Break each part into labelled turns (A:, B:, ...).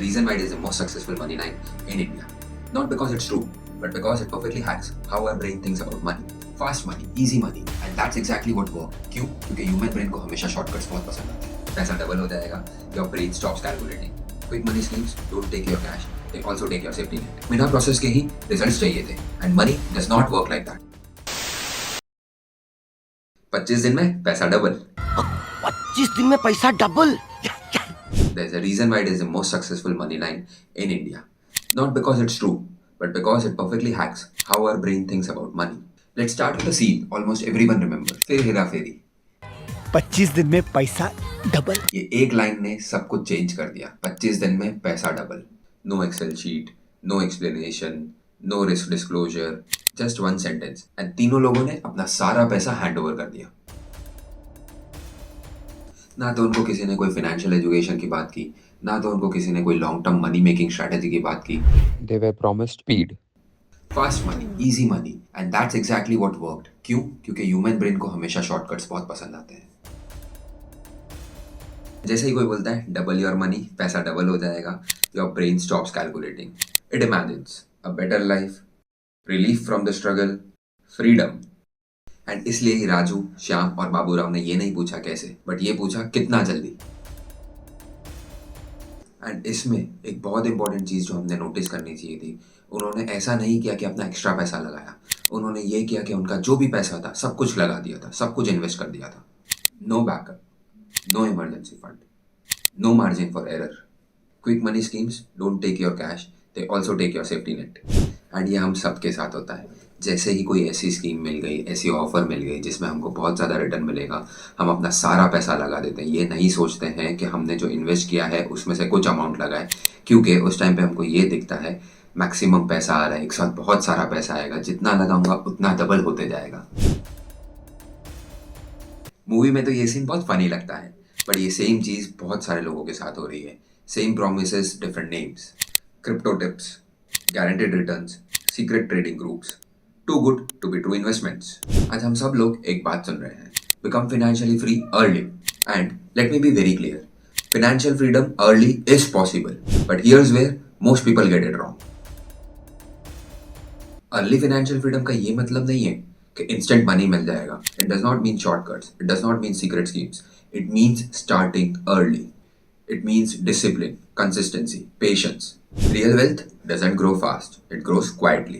A: reason why it is the most successful money line in India. Not because it's true, but because it perfectly hacks how our brain thinks about money. Fast money, easy money, and that's exactly what worked. क्यों? क्योंकि human brain को हमेशा shortcuts बहुत पसंद आते हैं. पैसा double हो जाएगा, your brain stops calculating. Quick money schemes don't take your cash, they also take your safety net. बिना प्रोसेस के ही रिजल्ट्स चाहिए थे, and money does not work like that. 25 दिन में पैसा डबल.
B: 25 दिन में पैसा double.
A: There's a reason why it is the most successful money line in India. Not because it's true, but because it perfectly hacks how our brain thinks about money. Let's start with a scene almost everyone remembers. फिर हेरा फेरी.
B: 25 दिन में पैसा double.
A: ये एक line ने सब कुछ change कर दिया. 25 दिन में पैसा double. No Excel sheet, no explanation, no risk disclosure, just one sentence. And तीनों लोगों ने अपना सारा पैसा हैंड ओवर कर दिया. ना तो उनको किसी ने कोई फाइनेंशियल एजुकेशन की बात की, ना तो उनको किसी ने कोई long term money making strategy की बात की.
C: They were promised speed.
A: Fast money, easy money, and that's exactly what worked. क्यों? क्योंकि ह्यूमन ब्रेन को हमेशा शॉर्टकट्स बहुत पसंद आते हैं. जैसे ही कोई बोलता है डबल योर मनी, पैसा डबल हो जाएगा, your brain stops calculating. It imagines a better life, relief from the struggle, freedom. And इसलिए ही राजू, श्याम और बाबूराव ने ये नहीं पूछा कैसे, बट ये पूछा कितना जल्दी. एंड इसमें एक बहुत इंपॉर्टेंट चीज जो हमने नोटिस करनी चाहिए थी, उन्होंने ऐसा नहीं किया कि अपना एक्स्ट्रा पैसा लगाया. उन्होंने ये किया कि उनका जो भी पैसा था सब कुछ लगा दिया था, सब कुछ इन्वेस्ट कर दिया था. No backup, no emergency fund, no margin for error. Quick money schemes don't take your cash, they also take your safety net. And ये हम सबके साथ होता है. जैसे ही कोई ऐसी स्कीम मिल गई, ऐसी ऑफर मिल गई जिसमें हमको बहुत ज़्यादा रिटर्न मिलेगा, हम अपना सारा पैसा लगा देते हैं. ये नहीं सोचते हैं कि हमने जो इन्वेस्ट किया है उसमें से कुछ अमाउंट लगाए, क्योंकि उस टाइम पे हमको ये दिखता है मैक्सिमम पैसा आ रहा है, एक साथ बहुत सारा पैसा आएगा, जितना लगाऊंगा उतना डबल होते जाएगा. मूवी में तो ये सीन बहुत फनी लगता है, बट ये सेम चीज़ बहुत सारे लोगों के साथ हो रही है. Same promises, different names. Crypto tips, guaranteed returns, secret trading groups, too good to be true investments. आज हम सब लोग एक बात सुन रहे हैं, become financially free early. And let me be very clear, financial freedom early is possible, but here's where most people get it wrong. Early financial freedom का ये मतलब नहीं है कि इंस्टेंट मनी मिल जाएगा. It does not mean shortcuts, it does not mean secret schemes. It means starting early. It means discipline, consistency, patience. Real wealth doesn't grow fast, it grows quietly.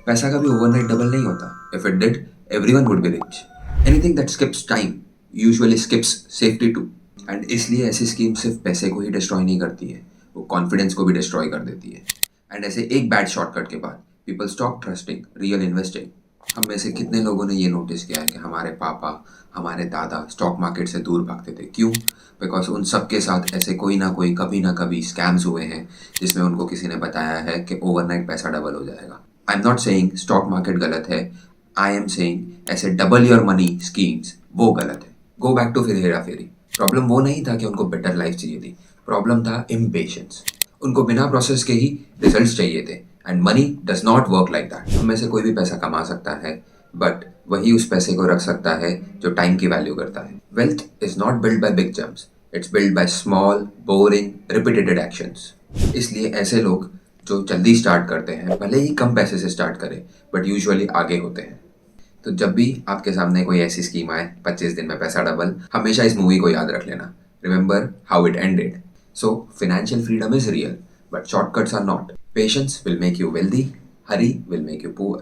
A: पैसा कभी overnight double नहीं होता. If it did, everyone would be rich. Anything that skips time usually skips safety too. And इसलिए ऐसी scheme सिर्फ पैसे को ही destroy नहीं करती है, वो कॉन्फिडेंस को भी डिस्ट्रॉय कर देती है. एंड ऐसे एक बैड शॉर्टकट के बाद people stop trusting real investing. हम में से कितने लोगों ने ये नोटिस किया है कि हमारे पापा, हमारे दादा स्टॉक मार्केट से दूर भागते थे. क्यों? बिकॉज उन सब के साथ ऐसे कोई ना कोई कभी ना कभी स्कैम्स हुए हैं जिसमें उनको किसी ने बताया है कि ओवरनाइट पैसा डबल हो जाएगा. I am not saying stock market गलत है, आई एम सेइंग ऐसे डबल योर मनी स्कीम्स वो गलत है. गो बैक टू फिर हेरा फेरी. प्रॉब्लम वो नहीं था कि उनको बेटर लाइफ चाहिए थी, प्रॉब्लम था इम्पेशंस. उनको बिना प्रोसेस के ही रिजल्ट्स चाहिए थे. And money does not work like that. हम में से कोई भी पैसा कमा सकता है, बट वही उस पैसे को रख सकता है जो टाइम की वैल्यू करता है. Wealth is not build by big jumps, it's build by small boring repeated actions. इसलिए ऐसे लोग जो जल्दी स्टार्ट करते हैं, भले ही कम पैसे से स्टार्ट करें, बट यूजुअली आगे होते हैं. तो जब भी आपके सामने कोई ऐसी स्कीम आए 25 दिन में पैसा डबल, हमेशा इस मूवी को याद रख लेना. Remember how it ended. So financial freedom is real, but shortcuts are not. Patience will make you wealthy, hurry will make you poor.